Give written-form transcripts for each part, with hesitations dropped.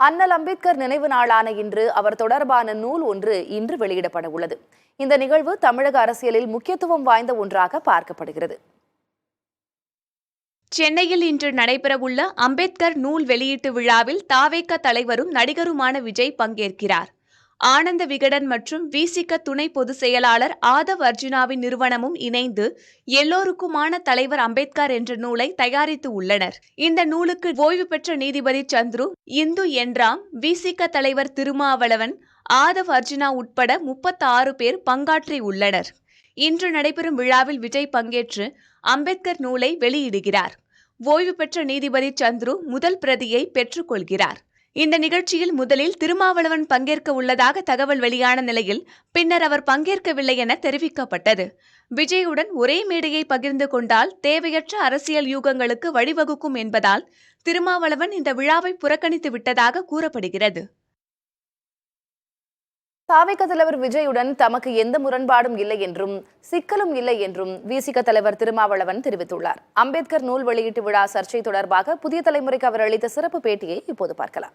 அண்ணல் அம்பேத்கர் நினைவு நாளான இன்று அவர் தொடர்பான நூல் ஒன்று இன்று வெளியிடப்பட உள்ளது. இந்த நிகழ்வு தமிழக அரசியலில் முக்கியத்துவம் வாய்ந்த ஒன்றாக பார்க்கப்படுகிறது. சென்னையில் இன்று நடைபெறவுள்ள அம்பேத்கர் நூல் வெளியீட்டு விழாவில் தாவேக தலைவரும் நடிகருமான விஜய் பங்கேற்கிறார். ஆனந்த விகடன் மற்றும் விசிக துணை பொதுச் செயலாளர் ஆதவ் அர்ஜுனாவின் நிறுவனமும் இணைந்து எல்லோருக்குமான தலைவர் அம்பேத்கர் என்ற நூலை தயாரித்து உள்ளனர். இந்த நூலுக்கு ஓய்வு பெற்ற நீதிபதி சந்துரு, இந்து என்றாம், விசிக தலைவர் திருமாவளவன், ஆதவ் அர்ஜுனா உட்பட 36 பேர் பங்காற்றி உள்ளனர். இன்று நடைபெறும் விழாவில் விஜய் பங்கேற்று அம்பேத்கர் நூலை வெளியிடுகிறார். ஓய்வு பெற்ற நீதிபதி சந்துரு முதல் பிரதியை பெற்றுக் கொள்கிறார். இந்த நிகழ்ச்சியில் முதலில் திருமாவளவன் பங்கேற்க உள்ளதாக தகவல் வெளியான நிலையில் பின்னர் அவர் பங்கேற்கவில்லை என தெரிவிக்கப்பட்டது. விஜயுடன் ஒரே மேடையை பகிர்ந்து கொண்டால் தேவையற்ற அரசியல் யூகங்களுக்கு வழிவகுக்கும் என்பதால் திருமாவளவன் இந்த விழாவை புறக்கணித்து விட்டதாக கூறப்படுகிறது. தாவேக தலைவர் விஜயுடன் தமக்கு எந்த முரண்பாடும் இல்லை என்றும் சிக்கலும் இல்லை என்றும் விசிக தலைவர் திருமாவளவன் தெரிவித்துள்ளார். அம்பேத்கர் நூல் வெளியீட்டு விழா சர்ச்சை தொடர்பாக புதிய தலைமுறைக்கு அவர் அளித்த சிறப்பு பேட்டியை இப்போது பார்க்கலாம்.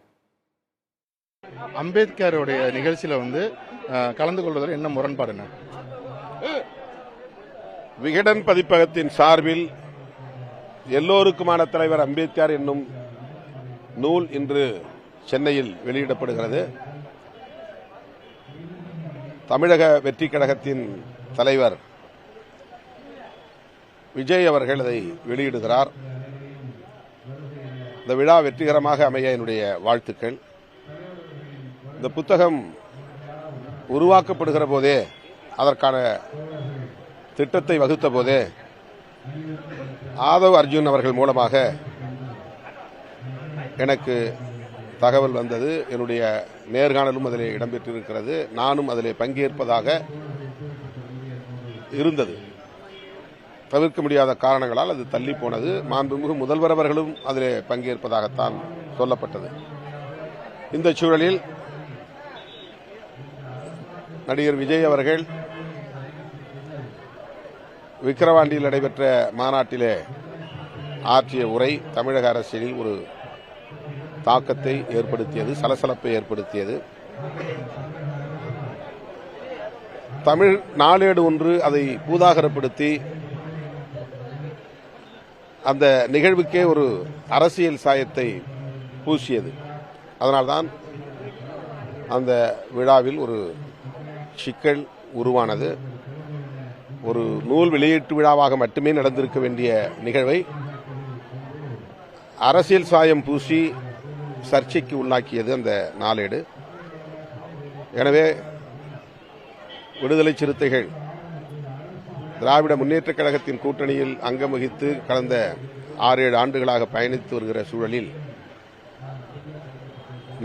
அம்பேத்கருடைய நிகழ்ச்சியில கலந்து கொள்வதில் என்ன முரண்பாடு? விகடன் பதிப்பகத்தின் சார்பில் எல்லோருக்குமான தலைவர் அம்பேத்கர் என்னும் நூல் இன்று சென்னையில் வெளியிடப்படுகிறது. தமிழக வெற்றி கழகத்தின் தலைவர் விஜய் அவர்கள் அதை வெளியிடுகிறார். இந்த விழா வெற்றிகரமாக அமைய என்னுடைய வாழ்த்துக்கள். இந்த புத்தகம் உருவாக்கப்படுகிற போதே, அதற்கான திட்டத்தை வகுத்த போதே ஆதவ் அர்ஜுன் அவர்கள் மூலமாக எனக்கு தகவல் வந்தது. என்னுடைய நேர்காணலும் அதிலே இடம்பெற்றிருக்கிறது. நானும் அதிலே பங்கேற்பதாக இருந்தது. தவிர்க்க முடியாத காரணங்களால் அது தள்ளி போனது. மாண்புமிகு முதல்வர் அவர்களும் அதிலே பங்கேற்பதாகத்தான் சொல்லப்பட்டது. இந்த சூழலில் நடிகர் விஜய் அவர்கள் விக்கிரவாண்டியில் நடைபெற்ற மாநாட்டிலே ஆற்றிய உரை தமிழக அரசியலில் ஒரு தாக்கத்தை ஏற்படுத்தியது, சலசலப்பை ஏற்படுத்தியது. தமிழ் நாளேடு ஒன்று அதை பூதாகரப்படுத்தி அந்த நிகழ்வுக்கே ஒரு அரசியல் சாயத்தை பூசியது. அதனால்தான் அந்த விழாவில் ஒரு சிக்கல் உருவானது. ஒரு நூல் வெளியீட்டு விழாவாக மட்டுமே நடந்திருக்க வேண்டிய நிகழ்வை அரசியல் சாயம் பூசி சர்ச்சைக்கு உள்ளாக்கியது அந்த நாளேடு. எனவே விடுதலை சிறுத்தைகள் திராவிட முன்னேற்றக் கழகத்தின் கூட்டணியில் அங்கம் வகித்து கடந்த 6-7 ஆண்டுகளாக பயணித்து வருகிற சூழலில்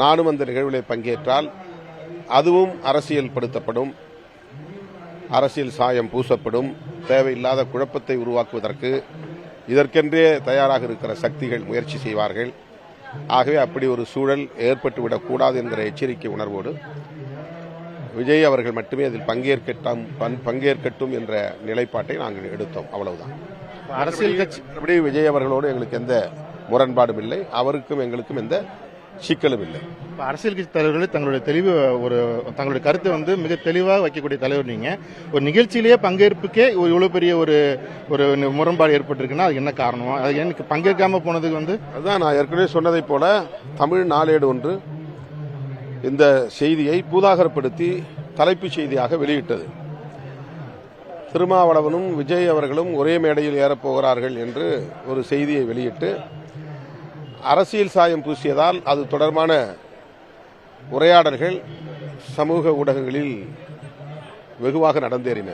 நானும் அந்த நிகழ்வில் பங்கேற்றால் அதுவும் அரசியல் படுத்தப்படும், அரசியல் சாயம் பூசப்படும். தேவையில்லாத குழப்பத்தை உருவாக்குவதற்கு இதற்கென்றே தயாராக இருக்கிற சக்திகள் முயற்சி செய்வார்கள். ஆகவே அப்படி ஒரு சூழல் ஏற்பட்டுவிடக்கூடாது என்கிற எச்சரிக்கை உணர்வோடு விஜய் அவர்கள் மட்டுமே அதில் பங்கேற்கட்டும் என்ற நிலைப்பாட்டை நாங்கள் எடுத்தோம். அவ்வளவுதான். அரசியல் கட்சி விஜய் அவர்களோடு எங்களுக்கு எந்த முரண்பாடும் இல்லை, அவருக்கும் எங்களுக்கும் எந்த சிக்கலும் இல்லை. அரசியல் கட்சி தலைவர்கள் தங்களுடைய கருத்தை மிக தெளிவாக வைக்கக்கூடிய தலைவர் நீங்க. ஒரு நிகழ்ச்சியிலேயே பங்கேற்புக்கே இவ்வளவு பெரிய ஒரு முரண்பாடு ஏற்பட்டிருக்குன்னா அது என்ன காரணம்? அது எனக்கு பங்கேற்காம போனதுக்கு அதுதான் நான் ஏற்கனவே சொன்னதை போல தமிழ் நாளேடு ஒன்று இந்த செய்தியை பூதாகரப்படுத்தி தலைப்புச் செய்தியாக வெளியிட்டது. திருமாவளவனும் விஜய் அவர்களும் ஒரே மேடையில் ஏறப்போகிறார்கள் என்று ஒரு செய்தியை வெளியிட்டு அரசியல் சாயம் பூசியதால் அது தொடர்பான உரையாடல்கள் சமூக ஊடகங்களில் வெகுவாக நடந்தேறின.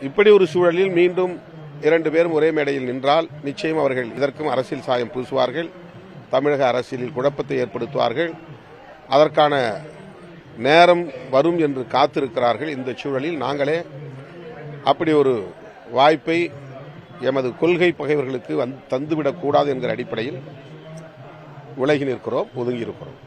இப்படி ஒரு சூழலில் மீண்டும் 2 பேரும் ஒரே மேடையில் நின்றால் நிச்சயம் அவர்கள் இதற்கும் அரசியல் சாயம் பூசுவார்கள், தமிழக அரசியலில் குழப்பத்தை ஏற்படுத்துவார்கள். அதற்கான நேரம் வரும் என்று காத்திருக்கிறார்கள். இந்த சூழலில் நாங்களே அப்படி ஒரு வாய்ப்பை எமது கொள்கை பகைவர்களுக்கு தந்துவிடக்கூடாது என்கிற அடிப்படையில் விலகி நிற்கிறோம், ஒதுங்கி இருக்கிறோம்.